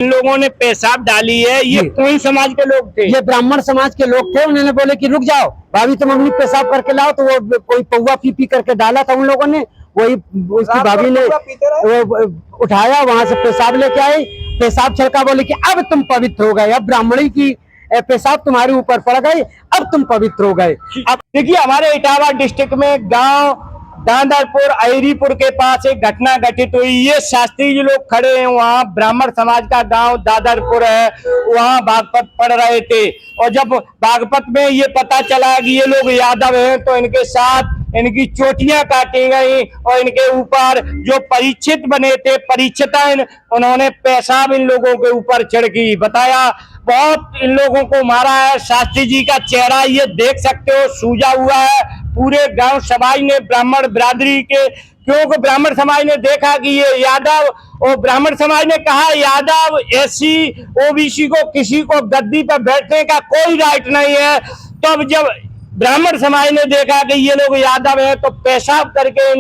इन लोगों ने पेशाब डाली है, ये कौन समाज के लोग थे? ये ब्राह्मण समाज के लोग थे। उन्होंने बोले कि रुक जाओ भाभी, तुम अपनी पेशाब करके लाओ। तो वो कोई पौवा पी पी करके डाला था उन लोगों ने। वही उसकी भाभी ने वो उठाया, वहां से पेशाब लेके आई। पेशाब छलका, बोले कि अब तुम पवित्र हो गए, अब ब्राह्मणी की पेशाब तुम्हारे ऊपर पड़ गई, अब तुम पवित्र हो गए। अब देखिए, हमारे इटावा डिस्ट्रिक्ट में गांव दादरपुर अहिरीपुर के पास एक घटना घटित हुई। ये शास्त्री जी लोग खड़े हैं, वहाँ ब्राह्मण समाज का गांव दादरपुर है, वहाँ भागवत पढ़ रहे थे। और जब भागवत में ये पता चला कि ये लोग यादव हैं, तो इनके साथ इनकी चोटियां काटी गई और इनके ऊपर जो परीक्षित बने थे, परीक्षिता, उन्होंने पेशाब इन लोगों के ऊपर छिड़की। बताया बहुत इन लोगों को मारा है। शास्त्री जी का चेहरा ये देख सकते हो, सूजा हुआ है। पूरे गांव समाज ने, ब्राह्मण बिरादरी के, क्योंकि ब्राह्मण समाज ने देखा कि ये यादव, और ब्राह्मण समाज ने कहा यादव एससी ओबीसी को किसी को गद्दी पर बैठने का कोई राइट नहीं है। तब जब ब्राह्मण समाज ने देखा कि ये लोग यादव है, तो पेशाब करके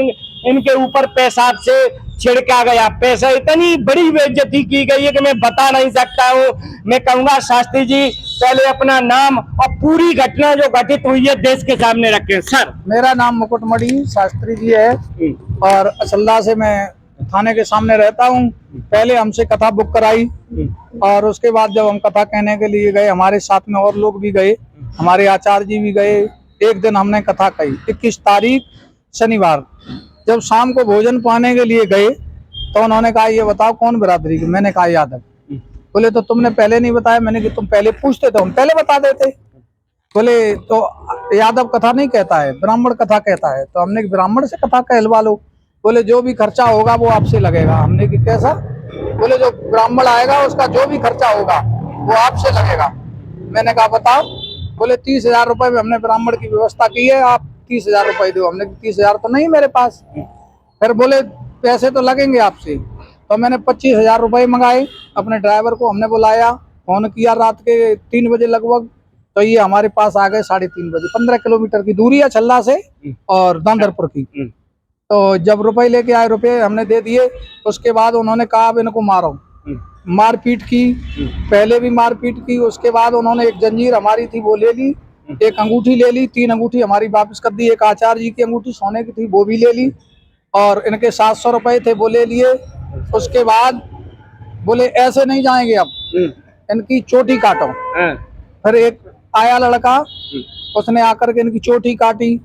इनके ऊपर पेशाब से छिड़का गया। पैसा, इतनी बड़ी बेइज्जती की गई है कि मैं बता नहीं सकता हूँ। मैं कहूंगा शास्त्री जी पहले अपना नाम और पूरी घटना जो घटित हुई है देश के सामने रखें। सर, मेरा नाम मुकुटमणि शास्त्री जी है और असल्ला से मैं थाने के सामने रहता हूँ। पहले हमसे कथा बुक कराई और उसके बाद जब हम कथा कहने के लिए गए, हमारे साथ में और लोग भी गए, हमारे आचार्य जी भी गए। एक दिन हमने कथा कही 21 तारीख शनिवार। जब शाम को भोजन पाने के लिए गए तो उन्होंने कहा ये बताओ कौन बिरादरी की? मैंने कहा यादव। बोले तो तुमने पहले नहीं बताया? मैंने कि तुम पहले पूछते तो हम पहले बता देते। बोले तो यादव कथा नहीं कहता है, ब्राह्मण कथा कहता है। तो हमने ब्राह्मण से कथा कहलवा लो। बोले जो भी खर्चा होगा वो आपसे लगेगा। हमने कि कैसा? बोले जो ब्राह्मण आएगा उसका जो भी खर्चा होगा वो आपसे लगेगा। मैंने कहा बताओ। बोले 30,000 रुपए में हमने ब्राह्मण की व्यवस्था की है, आप 30,000 रुपए दो। हमने 30,000 तो नहीं मेरे पास। फिर बोले पैसे तो लगेंगे आपसे। तो मैंने 25,000 रुपए मंगाए। अपने ड्राइवर को हमने बुलाया, फोन किया रात के 3 बजे लगभग। तो ये हमारे पास आ गए 3:30 बजे। 15 किलोमीटर की दूरी है छल्ला से और दादरपुर की। तो जब रुपए लेके आए, रुपए हमने दे दिए। उसके बाद उन्होंने कहा अब इनको मारो। मारपीट की, पहले भी मारपीट की। उसके बाद उन्होंने एक जंजीर हमारी थी वो ले ली, एक अंगूठी ले ली, 3 अंगूठी हमारी वापस कर दी। एक आचार्य जी की अंगूठी सोने की थी वो भी ले ली और इनके 700 रुपए थे वो ले लिए। उसके बाद बोले ऐसे नहीं जाएंगे, अब इनकी चोटी काटो। फिर एक आया लड़का, उसने आकर के इनकी चोटी काटी।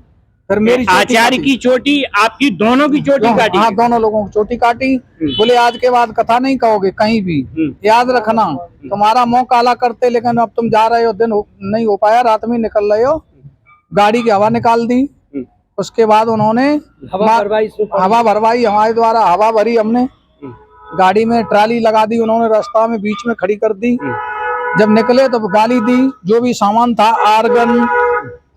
फिर मेरी आचार्य की चोटी, आपकी दोनों की चोटी काटी? हाँ, दोनों लोगों की चोटी काटी। बोले आज के बाद कथा नहीं कहोगे कहीं भी, याद रखना। तुम्हारा मुंह काला करते, लेकिन अब तुम जा रहे हो, दिन नहीं हो पाया, रात में निकल रहे हो। गाड़ी की हवा निकाल दी। उसके बाद उन्होंने हवा भरवाई हमारे द्वारा, हवा भरी हमने। गाड़ी में ट्राली लगा दी उन्होंने, रास्ता में बीच में खड़ी कर दी। जब निकले तो गाली दी। जो भी सामान था, आर्गन,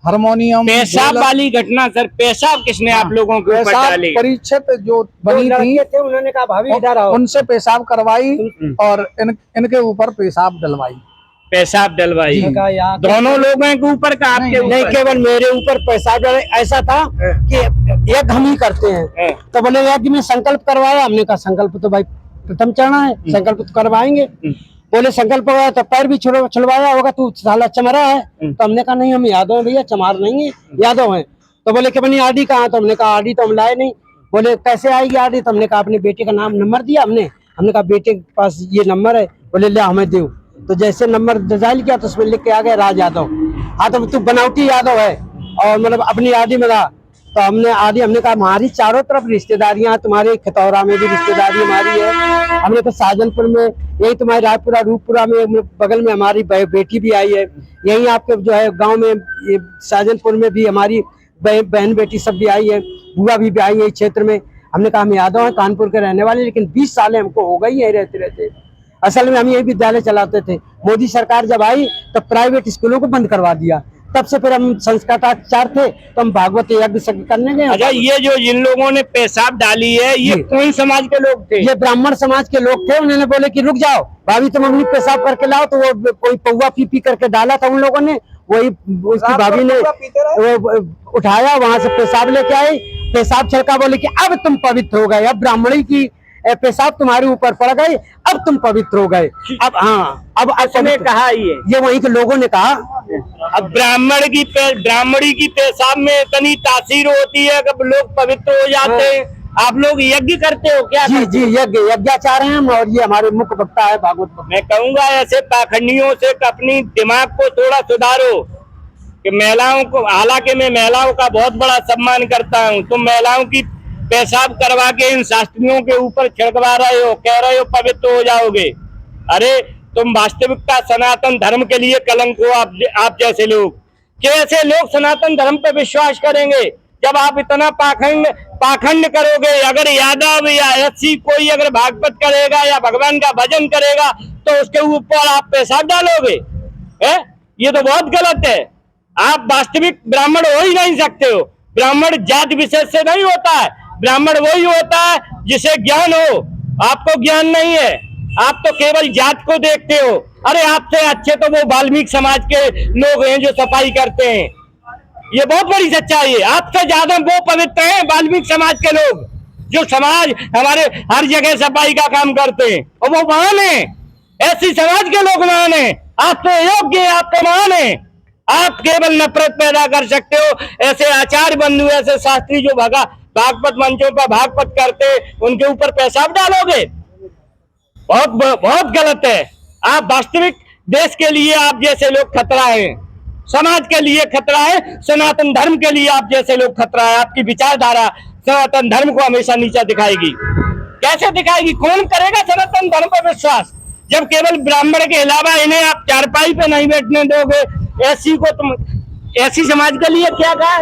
हारमोनियम। पेशाब वाली घटना सर, पेशाब किसने आप लोगों के ऊपर डाली? परीक्षित जो बनी थी, उन्होंने कहा भाभी इधर आओ, उनसे पेशाब करवाई और इनके ऊपर पेशाब डलवाई। पेशाब डलवाई दोनों लोगों के ऊपर का? आपके नहीं, केवल मेरे ऊपर पेशाब डले। ऐसा था कि एक हम ही करते हैं। तो बोले यार कि मैं संकल्प करवाया। हमने कहा संकल्प तो भाई प्रथम चढ़ना है, संकल्प तो करवाएंगे। बोले संकल्प हुआ तो पैर भी छुड़वाया होगा, तू साला चमरा है। तो हमने कहा नहीं, हम यादव हैं भैया, चमार नहीं है, यादव हैं। तो बोले कि बनी आरडी कहाँ? तो हमने कहा आरडी तो हम लाए नहीं। बोले कैसे आएगी आरडी? तो हमने कहा अपने बेटे का नाम नंबर दिया हमने कहा बेटे के पास ये नंबर है। बोले ले हमें दो। तो जैसे नंबर डिजाइन किया तो उसमें लिख के आ गया राज यादव। हाँ, तो तू बनावटी यादव है और मतलब अपनी आरडी में रहा। तो हमने कहा हमारी चारों तरफ रिश्तेदारियां, तुम्हारे खतौरा में भी रिश्तेदारी हमारी है। हमने तो साजनपुर में, यही तुम्हारे रायपुरा रूपपुरा में बगल में हमारी बेटी भी आई है। यही आपके जो है गांव में ये साजनपुर में भी हमारी बहन बेटी सब भी आई है, बुआ भी आई है इस क्षेत्र में। हमने कहा हम यादव हैं, कानपुर के रहने वाले, लेकिन 20 साल हमको हो गई है रहते रहते। असल में हम यही विद्यालय चलाते थे। मोदी सरकार जब आई तो प्राइवेट स्कूलों को बंद करवा दिया। तब से फिर हम संस्कृताचार थे तो हम भागवत यज्ञ करने गए। अच्छा, ये जो जिन लोगों ने पेशाब डाली है, ये कौन समाज के लोग थे? ये ब्राह्मण समाज के लोग थे। उन्होंने बोले कि रुक जाओ भाभी, तुम अपनी पेशाब करके लाओ। तो वो कोई पौवा पी पी करके डाला था उन लोगों ने। वही उसकी भाभी ने वो उठाया, वहां से पेशाब लेके आई। पेशाब छलका, बोले कि अब तुम पवित्र हो गए, अब ब्राह्मणी की पेशाब तुम्हारे ऊपर पड़ गए, अब तुम पवित्र हो गए। अब हाँ, अब किसने कहा ये वहीं के लोगों ने कहा। अब ब्राह्मणी की पेशाब में इतनी तासीर होती है कि लोग पवित्र हो जाते हैं। आप लोग यज्ञ करते हो क्या? जी जी, यज्ञाचार हैं हम, और ये हमारे मुख्य वक्ता है भागवत वक्ता। मैं कहूंगा ऐसे पाखंडियों से अपनी दिमाग को थोड़ा सुधारो कि महिलाओं को, हालांकि मैं महिलाओं का बहुत बड़ा सम्मान करता हूं, तुम महिलाओं की पेशाब करवा के इन शास्त्रियों के ऊपर छिड़कवा रहे हो, कह रहे हो पवित्र हो जाओगे। अरे तुम वास्तविकता सनातन धर्म के लिए कलंक हो। आप जैसे लोग, कैसे लोग सनातन धर्म पे विश्वास करेंगे जब आप इतना पाखंड करोगे? अगर यादव या एससी कोई अगर भागवत करेगा या भगवान का भजन करेगा तो उसके ऊपर आप पेशाब डालोगे? ये तो बहुत गलत है। आप वास्तविक ब्राह्मण हो ही नहीं सकते हो। ब्राह्मण जाति विशेष से नहीं होता है, ब्राह्मण वही होता है जिसे ज्ञान हो। आपको ज्ञान नहीं है, आप तो केवल जात को देखते हो। अरे आपसे अच्छे तो वो वाल्मीकि समाज के लोग हैं जो सफाई करते हैं। ये बहुत बड़ी सच्चाई है। आपसे ज्यादा वो पवित्र हैं वाल्मीकि समाज के लोग, जो समाज हमारे हर जगह सफाई का काम करते हैं, और वो महान है। ऐसी समाज के लोग महान है, आपसे योग्य, आपके महान है। आप केवल नफरत पैदा कर सकते हो। ऐसे आचार्य बंधु, ऐसे शास्त्री जो भागवत मंचों पर भागवत करते, उनके ऊपर पेशाब डालोगे? बहुत गलत है। आप वास्तविक देश के लिए आप जैसे लोग खतरा है, समाज के लिए खतरा है, सनातन धर्म के लिए आप जैसे लोग खतरा है। आपकी विचारधारा सनातन धर्म को हमेशा नीचा दिखाएगी। कैसे दिखाएगी? कौन करेगा सनातन धर्म पर विश्वास जब केवल ब्राह्मण के अलावा इन्हें आप चारपाई पे नहीं बैठने दोगे? ऐसी को तुम, ऐसी समाज के लिए क्या कहा?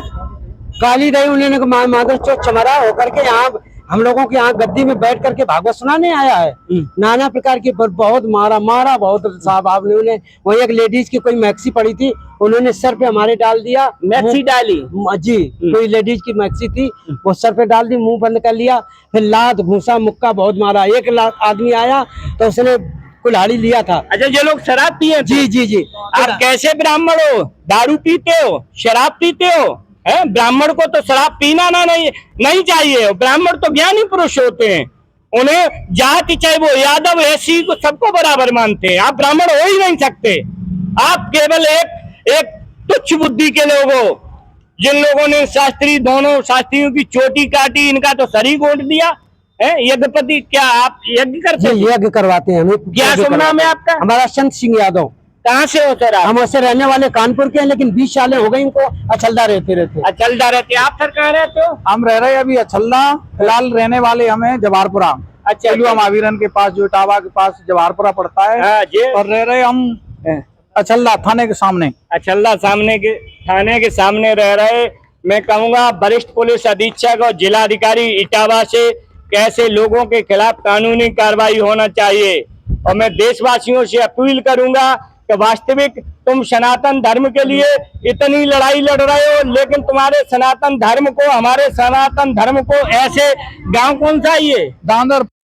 गाली रही उन्होंने, माधव चौथ चमरा होकर के यहाँ हम लोगों के यहाँ गद्दी में बैठ करके भागवत सुनाने आया है। नाना प्रकार की बहुत मारा बहुत साहब। आपने उन्हें, वही एक लेडीज की कोई मैक्सी पड़ी थी, उन्होंने सर पे हमारे डाल दिया। मैक्सी डाली? जी, कोई लेडीज की मैक्सी थी, वो सर पे डाल दी, मुंह बंद कर लिया, फिर लात घूसा मुक्का बहुत मारा। एक आदमी आया तो उसने कुल्हाड़ी लिया था। अच्छा, ये लोग शराब पिए? जी जी जी। आप कैसे ब्राह्मण हो? दारू पीते हो, शराब पीते हो? ब्राह्मण को तो शराब पीना नहीं चाहिए। ब्राह्मण तो ज्ञानी पुरुष होते हैं, उन्हें जाति चाहे वो यादव एसी को सबको बराबर मानते हैं। आप ब्राह्मण हो ही नहीं सकते। आप केवल एक तुच्छ बुद्धि के लोग हो, जिन लोगों ने दोनों शास्त्रियों की चोटी काटी, इनका तो शरीर गोंद दिया है। यज्ञपति, क्या आप यज्ञ करते हैं? यज्ञ करवाते हैं हमें। क्या शुभ नाम है आपका? हमारा संत सिंह यादव। कहाँ से हो सर? हम ऐसे रहने वाले कानपुर के हैं, लेकिन 20 साल हो गए इनको अचलदा रहते। अचलदा रहते? आप सर कहाँ रहते हो? हम रह रहे अभी अचल्ला, फिलहाल रहने वाले हमें जवाहरपुरा। अच्छा, महावीरन के पास, जो इटावा के पास जवाहरपुरा पड़ता है। हाँ जी। और रह रहे हम अचल्ला थाने के सामने। अचल्ला थाने के सामने रह रहे। मैं कहूँगा वरिष्ठ पुलिस अधीक्षक और जिलाधिकारी इटावा से कैसे लोगों के खिलाफ कानूनी कार्रवाई होना चाहिए। और मैं देशवासियों से अपील करूंगा कि वास्तविक तुम सनातन धर्म के लिए इतनी लड़ाई लड़ रहे हो, लेकिन तुम्हारे सनातन धर्म को, हमारे सनातन धर्म को ऐसे गांव कौन सा ये दादर